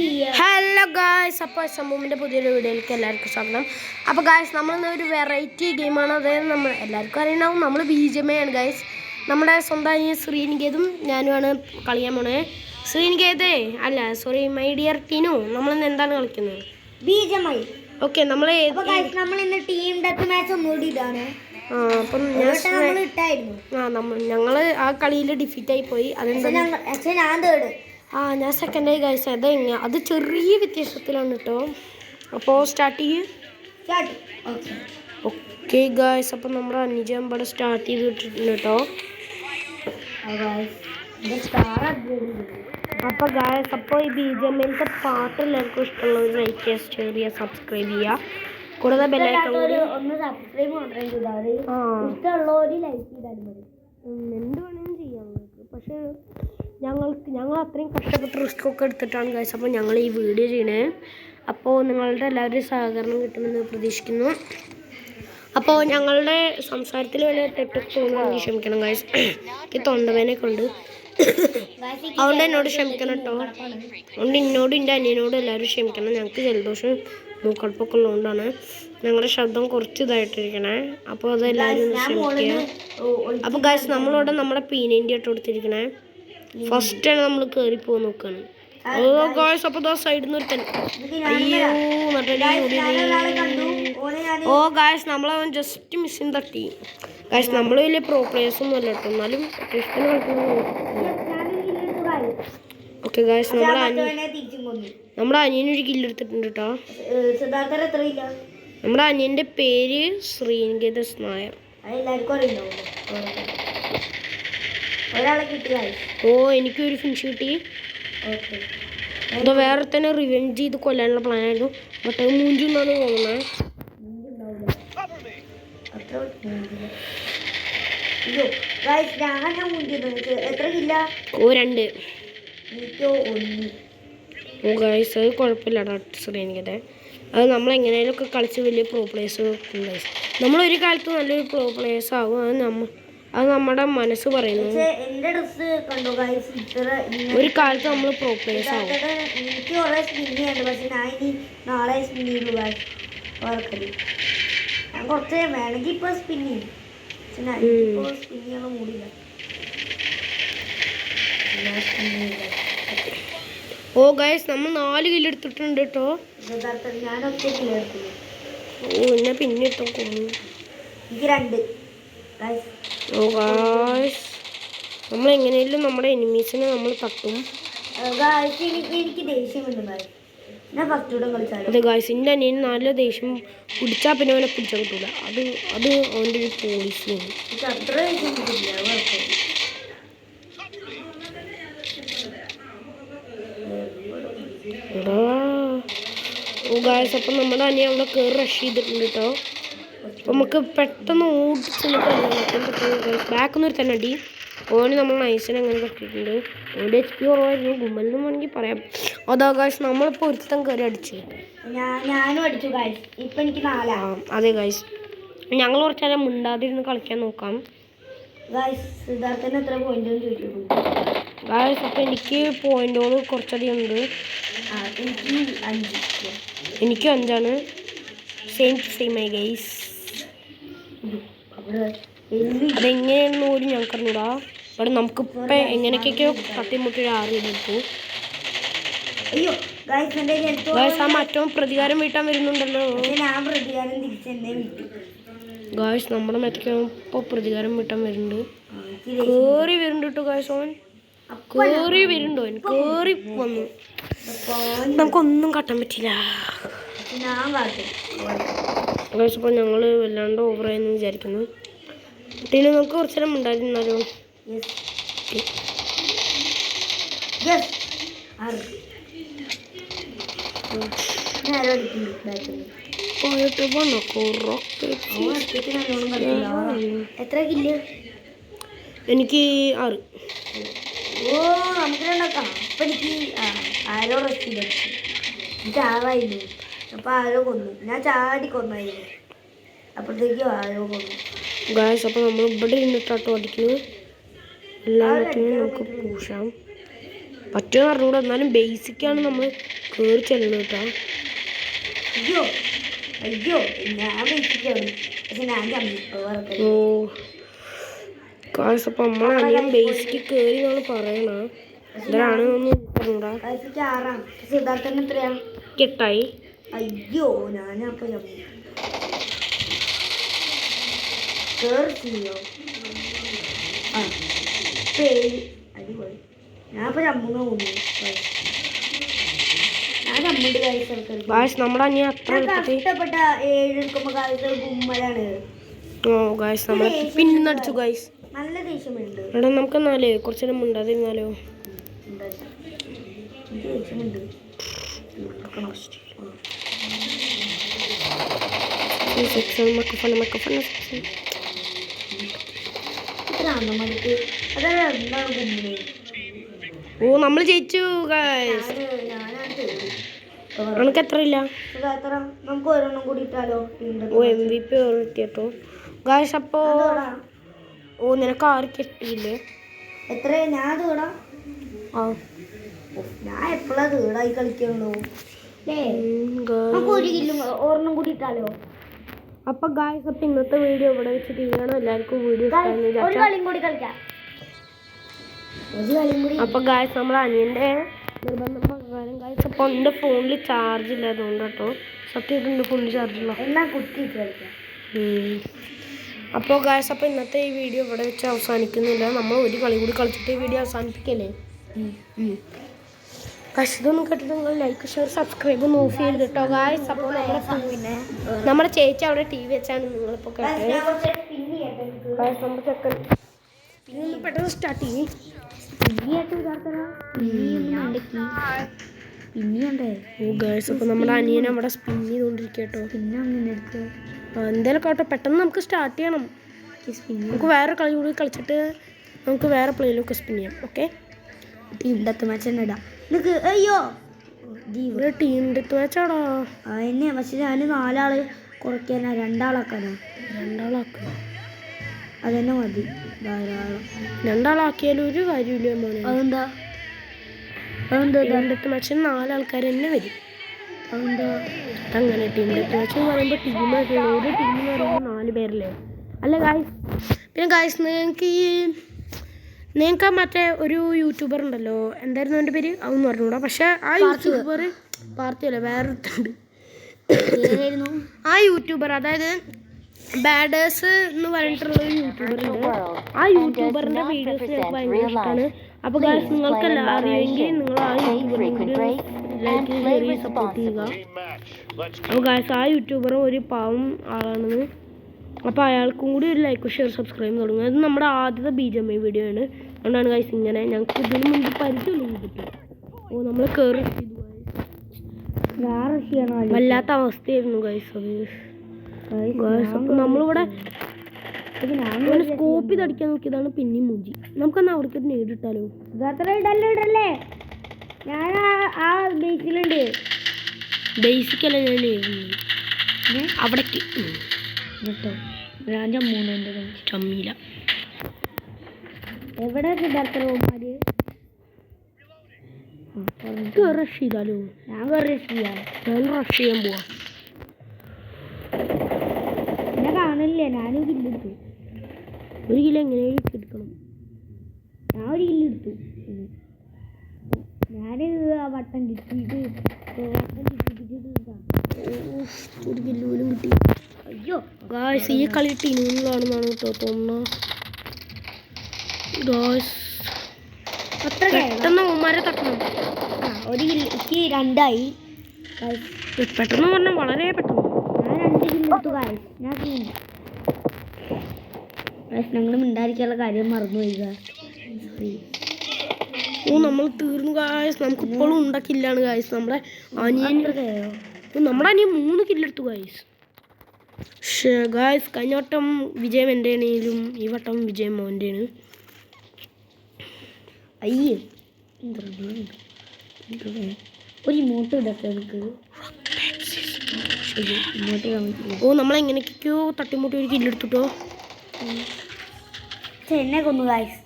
Hello guys, അപ്പോൾ സമൂഹത്തിൻ്റെ പുതിയൊരു വീഡിയോയിലേക്ക് എല്ലാവർക്കും സ്വാഗതം. അപ്പോൾ ഗായ്സ്, നമ്മളിന്നൊരു വെറൈറ്റി ഗെയിമാണ്. അതായത് നമ്മൾ എല്ലാവർക്കും അറിയണ്ടാവും, നമ്മൾ BGMI ആണ് ഗായ്സ്. നമ്മുടെ സ്വന്തം ശ്രീനികേതും ഞാനുമാണ് കളിക്കാൻ പോണേ. ശ്രീനികേതേ അല്ല, സോറി മൈ ഡിയർ ടിനു, നമ്മളിന്ന് എന്താണ് കളിക്കുന്നത്? BGMI. ഓക്കെ, നമ്മൾ ഇന്ന് ടീം ഡെത്ത് മാച്ച് ഒന്നുകൂടി ഇതാണ്. അപ്പം ഞങ്ങൾ ആ കളിയിൽ ഡിഫീറ്റായി പോയി. അതെന്താ ഞാൻ സെക്കൻഡായി ഗൈസ്. അതെങ്ങനെ അത് ചെറിയ വ്യത്യാസത്തിലാണ് കേട്ടോ. അപ്പോൾ സ്റ്റാർട്ട് ചെയ്യും. ഓക്കെ ഗൈസ്, അപ്പം നമ്മുടെ അഞ്ചാമ്പടെ സ്റ്റാർട്ട് ചെയ്തിട്ടുണ്ട് കേട്ടോ. അപ്പോൾ ഗൈസ്, അപ്പോൾ ഈ BGMIലത്തെ പാട്ട് എല്ലാവർക്കും ഇഷ്ടമുള്ളവർ ലൈക്ക് ചെയ്യുക, ഷെയർ ചെയ്യുക, സബ്സ്ക്രൈബ് ചെയ്യുക. കൂടുതൽ ബെല്ലൈക്കൺ ഒന്ന് സബ്സ്ക്രൈബ് മാത്രം ചെയ്താൽ ഇഷ്ടമുള്ളവർ ലൈക്ക് ചെയ്താൽ മതി. എന്ത് വേണമെങ്കിലും ചെയ്യാം നിങ്ങൾക്ക്. പക്ഷേ ഞങ്ങൾ അത്രയും കഷ്ടപ്പെട്ട് റിസ്ക് ഒക്കെ എടുത്തിട്ടാണ് ഗൈസ് അപ്പോൾ ഞങ്ങൾ ഈ വീഡിയോ ചെയ്യണേ. അപ്പോൾ നിങ്ങളുടെ എല്ലാവരുടെയും സഹകരണം കിട്ടുമെന്ന് പ്രതീക്ഷിക്കുന്നു. അപ്പോൾ ഞങ്ങളുടെ സംസാരത്തിൽ വല്ല തെറ്റൊക്കെ തോന്നുകയാണെങ്കിൽ ക്ഷമിക്കണം ഗൈസ്. എനിക്ക് തൊണ്ടവേനൊക്കെ ഉണ്ട്, അതുകൊണ്ട് എന്നോട് ക്ഷമിക്കണം കേട്ടോ. അതുകൊണ്ട് എന്നോടും എൻ്റെ അനിയനോടും എല്ലാവരും ക്ഷമിക്കണം. ഞങ്ങൾക്ക് ജലദോഷം മൂക്കടുപ്പൊക്കെ ഉള്ളതുകൊണ്ടാണ് ഞങ്ങളുടെ ശബ്ദം കുറച്ച് ഇതായിട്ടിരിക്കണേ. അപ്പോൾ അതെല്ലാവരും ക്ഷമിക്കുക. അപ്പോൾ ഗൈസ്, നമ്മളിവിടെ നമ്മുടെ പീനേൻ്റെ ഇട്ട് കൊടുത്തിരിക്കണേ. ഫസ്റ്റാണ് നമ്മൾ കയറി പോകാൻ നോക്കുകയാണ്. ഓ ഗൈസ്, അപ്പോൾ സൈഡിൽ നിന്ന് ഒരുത്തൻ. അയ്യോ ഓ ഗൈസ്, നമ്മളവൻ ജസ്റ്റ് മിസ്സിങ് തട്ടി. ഗൈസ്, നമ്മൾ വലിയ പ്രോ പ്ലേയേഴ്സ് ഒന്നും അല്ല കേട്ടോ, എന്നാലും ഇഷ്ടം കളിക്കുന്നത്. ഓക്കെ ഗൈസ്, നമ്മുടെ അനിയനൊരു കില്ലെടുത്തിട്ടുണ്ട് കേട്ടോ. നമ്മുടെ അനിയൻ്റെ പേര് ശ്രീനികേതസ് നായർ. ഓ, എനിക്കൊരു ഫിനിഷ് കിട്ടി. അതോ വേറെ തന്നെ റിവെഞ്ച് ചെയ്ത് കൊല്ലാനുള്ള പ്ലാനായിരുന്നു. ബട്ട് അത് മൂഞ്ചി എന്നാണ് തോന്നുന്നത്. ഓ 2. ഓ ഗൈസ്, അത് കുഴപ്പമില്ല ശ്രീനികേതേ. അത് നമ്മളെങ്ങനെയൊക്കെ കളിച്ച് വലിയ പ്രോ പ്ലേയേഴ്സ് വെക്കും ഗൈസ്. നമ്മളൊരു കാലത്ത് നല്ലൊരു പ്രോ പ്ലേയേഴ്സ് ആകും. അത് നമ്മുടെ മനസ്സ് പറയുന്നു. ഒരു കാലത്ത് നമ്മൾ പ്രോ പ്ലേയേഴ്സ് ആവും. എനിക്ക് കുറേ സ്പിൻ ചെയ്യണ്ട്, പക്ഷെ ഞാൻ ഇനി നാളെ സ്പിൻ ചെയ്യുള്ളൂ. ഞാൻ കുറച്ച് വേണമെങ്കിൽ ഇപ്പോൾ സ്പിൻ ചെയ്യും, പക്ഷെ ഞാൻ സ്പിൻ ചെയ്യാനുള്ള മൂടില്ല. ഓ ഗൈസ്, നമ്മൾ 4 കിലോ എടുത്തിട്ടുണ്ട് കേട്ടോ. ഞാൻ ഒറ്റ കിലോ എടുത്തില്ല. ഓ, എന്നെ പിന്നെ ഇട്ടോ കൊന്നു. എനിക്ക് 2. ഓ ഗൈസ്, നമ്മൾ എങ്ങനെയെങ്കിലും നമ്മുടെ എനിമീസിനെ നമ്മൾ തട്ടും. എനിക്ക് ദേഷ്യമുണ്ട്. ഞാൻ ഫസ്റ്റ് കളിച്ചാൽ അതെ ഗൈസ്, എൻ്റെ അനിയന് നല്ല ദേഷ്യം പിടിച്ചാൽ പിന്നെ അവനെ പിടിച്ചാൽ കിട്ടൂല. അത് അവൻ്റെ ഒരു പോളിസിയാണ്. അത്ര ദേഷ്യം കിട്ടില്ല. ഓ ഗൈസ്, അപ്പം നമ്മുടെ അനിയൻ അവിടെ കയറി റഷ് ചെയ്തിട്ടുണ്ട് കേട്ടോ. അപ്പം നമുക്ക് പെട്ടെന്ന് ഓടിച്ചിട്ട് ബാക്കിൽ ഒരു തന്നെ അടി. ഓന് നമ്മൾ നൈസിനെ അങ്ങനെ കട്ടിട്ടുണ്ട്. ഓൻ്റെ HP കുറവായിരുന്നു, ഗുമ്മലിനും വേണമെങ്കിൽ പറയാം. അതാ ഗൈസ്, നമ്മളിപ്പോൾ ഒരുത്തം കയറി അടിച്ചു. ഞാനും അടിച്ചു ഗൈസ്. ഇപ്പം എനിക്ക് 4. അതെ ഗൈസ്, ഞങ്ങൾ കുറച്ച് നേരം മിണ്ടാതിരുന്ന് കളിക്കാൻ നോക്കാം ഗൈസ്. സിദ്ധാർത്ഥന് എത്ര പോയിന്റ് ചോദിച്ചു ഗൈസ്. അപ്പം എനിക്ക് പോയിന്റുകൾ കുറച്ചധികം ഉണ്ട്. എനിക്കും 5ആണ്. സെയിം ആയി ഗൈസ്. അതെങ്ങനെയാണെന്ന് പോലും ഞങ്ങൾക്ക് അറിഞ്ഞൂടാ. ഇവിടെ നമുക്കിപ്പോൾ എങ്ങനെയൊക്കെയോ തട്ടിമുട്ടി 6 എടുത്തു. ഗൈസ്, ആ മറ്റോ പ്രതികാരം വീട്ടാൻ വരുന്നുണ്ടല്ലോ. ഗൈസ്, നമ്മുടെ മറ്റോ ഇപ്പോൾ പ്രതികാരം വീട്ടാൻ വരുന്നുണ്ട്. കയറി വരുന്നുണ്ട് കേട്ടോ ഗൈസ്. ഓൻ കയറി വരുന്നുണ്ടോ? ഓൻ കയറി വന്നു. നമുക്കൊന്നും കാട്ടാൻ പറ്റില്ല ഗൈസ്. അപ്പോൾ ഞങ്ങൾ വല്ലാണ്ട് ഓവറായെന്ന് വിചാരിക്കുന്നു. പിന്നെ നമുക്ക് കുറച്ച് നേരം ഉണ്ടായിരുന്നാലോ? എത്ര കില്ല്? എനിക്ക് 6. ഓ, നമുക്ക് രണ്ടാക്കാം. അപ്പം എനിക്ക് ആരോ റെസ്റ്റ് എനിക്ക് 6ആയിരുന്നു. അപ്പം ആരോ കൊന്നു. ഞാൻ ചാടി കൊന്നായിരുന്നു. അപ്പോഴത്തേക്കും ആരോ കൊന്നു ഗൈസ്. അപ്പോൾ നമ്മൾ ഇവിടെ ഇരുന്നിട്ടാട്ടോ അടിക്കുന്നത്. എല്ലാത്തിനും നമുക്ക് പൂശാം. പറ്റുമെന്ന് അറിഞ്ഞൂടെ, എന്നാലും ബേസിക്കാണ് നമ്മൾ കയറി ചെല്ലുന്നത് കേട്ടോ. അയ്യോ അയ്യോ ഞാൻ ബേസിക്കാണ്, പക്ഷെ ഞാൻ ചമ്മി. ഓ ഗായ്സ്, അപ്പം നമ്മളെ അനിയൻ ബേസിക്ക് കയറി എന്നാണ് പറയണ. ഇതിലാണെന്നൊന്നും പറഞ്ഞൂടാ. സിദ്ധാർത്ഥന് എത്രയാ? 8 അയ്യോ ഞാനപ്പോ ചമ്മി. കേറി ചെയ്യോ? ആ പേര് അടിപൊളി. ഞാനിപ്പോ ചമ്മുന്ന പോകുന്നു. ഞാൻ ചമ്മുണ്ട് ഗായ്സ്. നമ്മുടെ അനിയൻ അത്ര കഷ്ടപ്പെട്ട 7 എടുക്കുമ്പോ കാലത്ത് കുമ്മലാണ്. ഓ ഗായ്സ്, നമ്മളെ പിന്നടിച്ചു ഗായ്സ്. നല്ല ദേഷ്യമുണ്ട്. എടാ നമുക്ക് എന്നാലേ കുറച്ചു നേരം മിണ്ടാതിരുന്നാലോ? ദേഷ്യമുണ്ട്. ഓ നമ്മൾ ജയിച്ചു ഗായ്സ്. നമുക്ക് എത്ര ഇല്ല? നമുക്ക് ഒരെണ്ണം കൂടി ഇട്ടാലോ? ഓ MVP കേട്ടോ ഗായ്സ്. അപ്പോ ഓ നിനക്ക് ആര് കിട്ടിയില്ലേ? എത്ര? ഞാൻ തീടാ. ആ ഞാൻ എപ്പോഴാ തീടായി കളിക്കണോ? നമുക്ക് ഒരു കില്ലും ഒരെണ്ണം കൂടി ഇട്ടാലോ? അപ്പൊ ഗായ്സ്, അപ്പൊ ഇന്നത്തെ വീഡിയോ ഇവിടെ വെച്ച് തീരണം. എല്ലാവർക്കും വീഡിയോ ഒരു കളിയും കൂടി കളിക്കാം. അപ്പൊ ഗായ്സ്, നമ്മുടെ അനിയന്റെ നിർബന്ധം പ്രകാരം ഗായ്സ്, അപ്പൊ എൻ്റെ ഫോണിൽ ചാർജ് ഇല്ല, അതുകൊണ്ട് കേട്ടോ. സത്യമായിട്ട് എൻ്റെ ഫോണിൽ ചാർജ് ഇല്ല. എന്നാ കുത്തി കളിക്കാം. അപ്പോൾ ഗായ്സ്, അപ്പോൾ ഇന്നത്തെ ഈ വീഡിയോ ഇവിടെ വെച്ച് അവസാനിക്കുന്നില്ല. നമ്മൾ ഒരു കളി കൂടി കളിച്ചിട്ട് ഈ വീഡിയോ അവസാനിപ്പിക്കല്ലേ? പക്ഷെ ഇതൊന്നും കേട്ടിട്ട് നിങ്ങൾ ലൈക്ക് ഷെയർ സബ്സ്ക്രൈബ് ഒന്ന് ഓഫ് ചെയ്ത് കേട്ടോ ഗായ്സ്. അപ്പോൾ നമ്മുടെ ചേച്ചി അവിടെ TV വെച്ചാണ് നിങ്ങളിപ്പോൾ കേട്ടത്. നമ്മുടെ ചെക്കൻ പിന്നെ പെട്ടെന്ന് സ്റ്റാർട്ട് ചെയ്യും. ഓ ഗായ്സ്, അപ്പോൾ നമ്മുടെ അനിയൻ അവിടെ സ്പിൻ ചെയ്തുകൊണ്ടിരിക്കുക കേട്ടോ. എന്തായാലും കേട്ടോ, പെട്ടെന്ന് നമുക്ക് സ്റ്റാർട്ട് ചെയ്യണം. നമുക്ക് വേറെ കളി കൂടി കളിച്ചിട്ട് നമുക്ക് വേറെ പ്ലേയിലൊക്കെ സ്പിൻ ചെയ്യാം. ഓക്കെ, ടീം ഡെത്ത് മാച്ച് തന്നെ ഇടാം. നിനക്ക് അയ്യോ ടീം ഡെത്ത് മാച്ചാടാ അതിനെ. പക്ഷെ ഞാൻ 4 ആള് കുറയ്ക്കാനാ, 2 ആളാക്കാനാ. 2 ആളാക്കുക, അതന്നെ മതി ധാരാളം. 2 ആളാക്കിയാലും ഒരു കാര്യമില്ല മോനെ. അതെന്താ? ടീം ഡെത്ത് മാച്ചിന് 4 ആൾക്കാർ തന്നെ വരും. അതെന്താ അങ്ങനെ? ടീം ഡെത്ത് മാച്ച് എന്ന് പറയുമ്പോൾ ഒരു ടീം എന്ന് പറയുമ്പോൾ 4 പേരല്ലേ? അല്ല ഗായ്സ്. പിന്നെ ഗായ്സ്, നിങ്ങൾക്ക് മറ്റേ ഒരു യൂട്യൂബർ ഉണ്ടല്ലോ, എന്തായിരുന്നു എൻ്റെ പേര്? അതൊന്നും പറഞ്ഞൂടാ. പക്ഷെ ആ യൂട്യൂബർ പാർട്ടിയല്ല, വേറൊരുത്തുണ്ട്. ആ യൂട്യൂബർ, അതായത് ബാഡേഴ്സ് എന്ന് പറഞ്ഞിട്ടുള്ള ഒരു യൂട്യൂബർ ഉണ്ട്. ആ യൂട്യൂബറിൻ്റെ വീഡിയോസ് ഞങ്ങൾക്ക് ഭയങ്കര ഇഷ്ടമാണ്. അപ്പോൾ ഗായ്സ്, നിങ്ങൾക്കെല്ലാം അറിയുമെങ്കിൽ നിങ്ങൾ ആ യൂട്യൂബറിനെ ലൈക്ക് ചെയ്ത് സപ്പോർട്ട് ചെയ്യുക. അപ്പോൾ ഗായ്സ്, ആ യൂട്യൂബർ ഒരു പാവം ആളാണെന്ന്. അപ്പോൾ അയാൾക്കും കൂടി ഒരു ലൈക്ക് ഷെയർ സബ്സ്ക്രൈബ് തുടങ്ങുക. അത് നമ്മുടെ ആദ്യത്തെ BGMI വീഡിയോ ആണ്. അതുകൊണ്ടാണ് ഗായ്സ് ഇങ്ങനെ. ഞങ്ങൾക്ക് ഇതിന് മുമ്പ് പരിചയമൊന്നും കിട്ടും. ഓ നമ്മൾ കയറി വല്ലാത്ത അവസ്ഥയായിരുന്നു ഗായ്സ് അത്. ഗായ്സ്, അപ്പോൾ നമ്മളിവിടെ സ്കോപ്പ് ചെയ്തടിക്കാൻ നോക്കിയതാണ്, പിന്നെയും മൂഞ്ചി. നമുക്കെന്നാ അവിടേക്ക് നേരിട്ടാലോ? ഇടല്ലേ? ഞാൻ ആ ബേസിലുണ്ട്. ബേസിക്കല്ല ഞാൻ നേരിടുന്നത് അവിടേക്ക് കേട്ടോ. ഞാൻ ചമ്മൂന്നുണ്ട്. ചമ്മീല എവിടെ സിദ്ധാർത്ഥമാര്? റഷ് ചെയ്താലോ? ഞാൻ റഷ് ചെയ്യാം. ഞാൻ റഷ് ചെയ്യാൻ പോവാ. എന്നെ കാണില്ലേ? ഞാനൊരു കില്ലെടുത്തു. ഒരു കിലോ എങ്ങനെയും എടുക്കണം. ഞാൻ ഒരു കില്ലെടുത്തു. ഞാൻ വട്ടം കിട്ടിയിട്ട് ഒരു കിലോ പോലും കിട്ടി. അയ്യോ ഗായ്സ്, ഈ കളി ടീമിലാണെന്നാണ് കേട്ടോ തോന്നുന്നത്. ഗായ്സ്, പെട്ടെന്ന് ഉമ്മാരെ തട്ടണം. ഒരു കില്ല് 2ആയി. പെട്ടെന്ന് പറഞ്ഞാൽ വളരെ പെട്ടെന്ന്. ഞാൻ 2 കില്ലെടുത്തു ഗായ്സ്. ഞാൻ ഞങ്ങൾ മിണ്ടായിരിക്കാനുള്ള കാര്യം മറന്നുപോയി. സോറി. ഓ നമ്മൾ തീർന്നു ഗായ്സ്. നമുക്ക് ഇപ്പോഴും ഉണ്ടാക്കില്ലാണ് ഗായ്സ്. നമ്മുടെ അനിയൻ 3 കില്ലെടുത്തു ഗായ്സ്. ഗായ്സ്, കഴിഞ്ഞ വട്ടം വിജയം എൻ്റെ ആണെങ്കിലും ഈ വട്ടം വിജയം മോൻ്റെയാണ്. അയ്യേ ഒരു ഇമോട്ട് ഇടട്ടെ എനിക്ക്. ഇമോട്ട് കാണിക്കില്ല. ഓ നമ്മളെങ്ങനെയൊക്കെയോ തട്ടിമുട്ടി ഒരു കില്ലെടുത്തിട്ടോ. എന്നെ കൊന്നു ഗായ്സ്.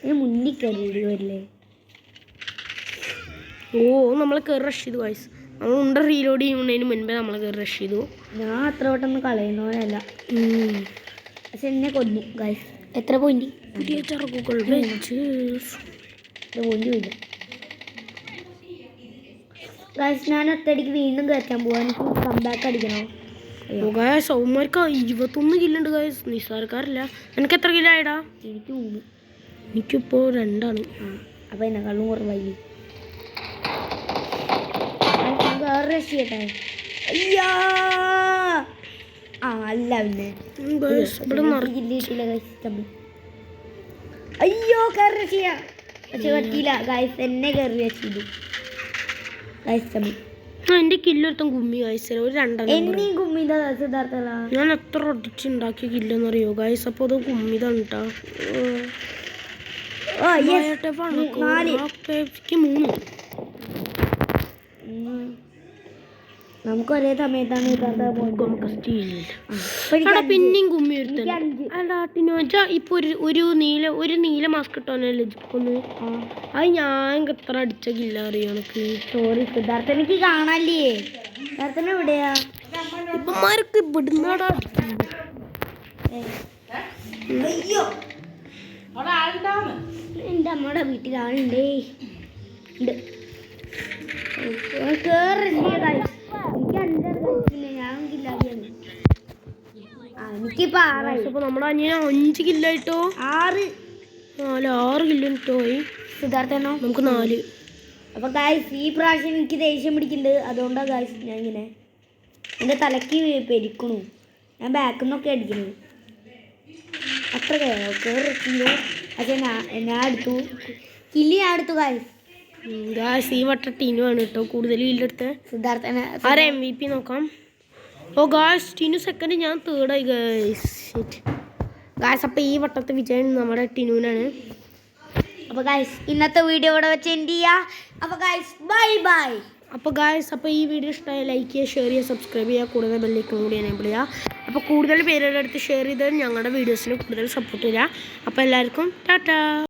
ഇതിന് മുന്നിൽ കയറിയിടുവല്ലേ. ഓ നമ്മളെ കയറി റഷ് ചെയ്തു ഗൈസ്. നമ്മൾ ഉണ്ട റീലോഡ് ചെയ്യുന്നതിന് മുൻപേ നമ്മളെ കയറി റഷ് ചെയ്തു. ഞാൻ അത്ര വട്ടം കളയുന്നവരല്ല, പക്ഷെ എന്നെ കൊന്നു ഗൈസ്. എത്ര പോയിന്റ്? പുതിയ ചെറുക്കുകൾ വെച്ച് പോയില്ല ഗൈസ്. ഞാൻ ഒറ്റയടിക്ക് വീണ്ടും കയറ്റാൻ പോവാ. എനിക്ക് കംബാക്ക് അടിക്കണോ? ഗൈസ് അവന്മാർക്ക് 21 കില്ലുണ്ട് ഗൈസ്, നിസ്സാരക്കാരില്ല. എനിക്ക് എത്ര കിലോ ആയിടാ? എനിക്ക് 3. എനിക്കിപ്പോൾ 2 ആണ്. അപ്പം എന്നെക്കാളും കുറവായി. വേറെ ചെയ്യട്ടെ. അയ്യാ അല്ല പിന്നെ അയ്യോ കയറി ചെയ്യാ. പക്ഷെ പറ്റിയില്ല ഗൈസ്, എന്നെ കയറി ചെയ്തു ഗൈസ്. എന്റെ കില്ലൊരുത്തം കുമ്മി ഗൈസ്, ഒരു 2 എന്നെയും കുമ്മിതാ സിദ്ധാർത്ഥ. ഞാൻ എത്ര ഒടിച്ചുണ്ടാക്കിയ കില്ലെന്ന് അറിയോ ഗൈസ്? അപ്പോൾ അത് കുമ്മിതാണ് കേട്ടോ. 3 നമുക്ക് ഒരേ സമയത്താണ് പിന്നെയും കുമ്മി ഒരുത്തൻ. ഇപ്പൊ ഒരു നീല മാസ്ക് ഇട്ടോന്നല്ലേ ജിപ്പൊന്ന്. അത് ഞാൻ എത്ര അടിച്ച കില്ല അറിയോ എനിക്ക്? സോറി സിദ്ധാർത്ഥ, എനിക്ക് കാണാല്ലേ. സിദ്ധാർത്ഥന എവിടെയാ? ഇപ്പമാർക്ക് ഇവിടുന്നാടാ. അയ്യോ എൻ്റെ അമ്മയുടെ വീട്ടിലാണുണ്ടേ. എനിക്കിപ്പോ 6. നമ്മുടെ അനിയന് 5 കില്ലായിട്ടോ. 6 കില്ലോ പോയി. സിദ്ധാർത്ഥനോ? നമുക്ക് 4. അപ്പൊ ഗായ്സ് ഈ പ്രാവശ്യം എനിക്ക് ദേഷ്യം പിടിക്കുന്നുണ്ട്. അതുകൊണ്ടാണ് ഗായ്സ് ഞാൻ ഇങ്ങനെ എൻ്റെ തലയ്ക്ക് പെരിക്കണു. ഞാൻ ബാക്കിൽ നിന്നൊക്കെ അടിക്കണു. അത്ര കയറിയോ? പക്ഷെ ഞാൻ എടുത്തു കില്ലി. ഞാൻ എടുത്തു ഗായ്സ്. ഈ വട്ട ടീനു ആണ് കേട്ടോ കൂടുതൽ കില്ലെടുത്ത്. സിദ്ധാർത്ഥന ആരെ MVP നോക്കാം. ഓ ഗായ്സ് ടീനു സെക്കൻഡ്, ഞാൻ 3rd ആയി ഗായ്സ്. അപ്പോൾ ഈ വട്ടത്തെ വിജയം നമ്മുടെ ടീനുവിനാണ്. അപ്പോൾ ഗായ്സ് ഇന്നത്തെ വീഡിയോ ഇവിടെ വെച്ച് എൻഡ് ചെയ്യാം. അപ്പോൾ ഗായ്സ് ബൈ ബൈ. അപ്പോൾ ഈ വീഡിയോ ഇഷ്ടമായി ലൈക്ക് ചെയ്യുക, ഷെയർ ചെയ്യുക, സബ്സ്ക്രൈബ് ചെയ്യുക, കൂടുതൽ ബെല്ലേക്കും കൂടി എനേബിൾ ചെയ്യുക. അപ്പോൾ കൂടുതൽ പേരുടെ അടുത്ത് ഷെയർ ചെയ്ത് ഞങ്ങളുടെ വീഡിയോസിന് കൂടുതൽ സപ്പോർട്ട് ചെയ്യുക. അപ്പോൾ എല്ലാവർക്കും ടാറ്റാ.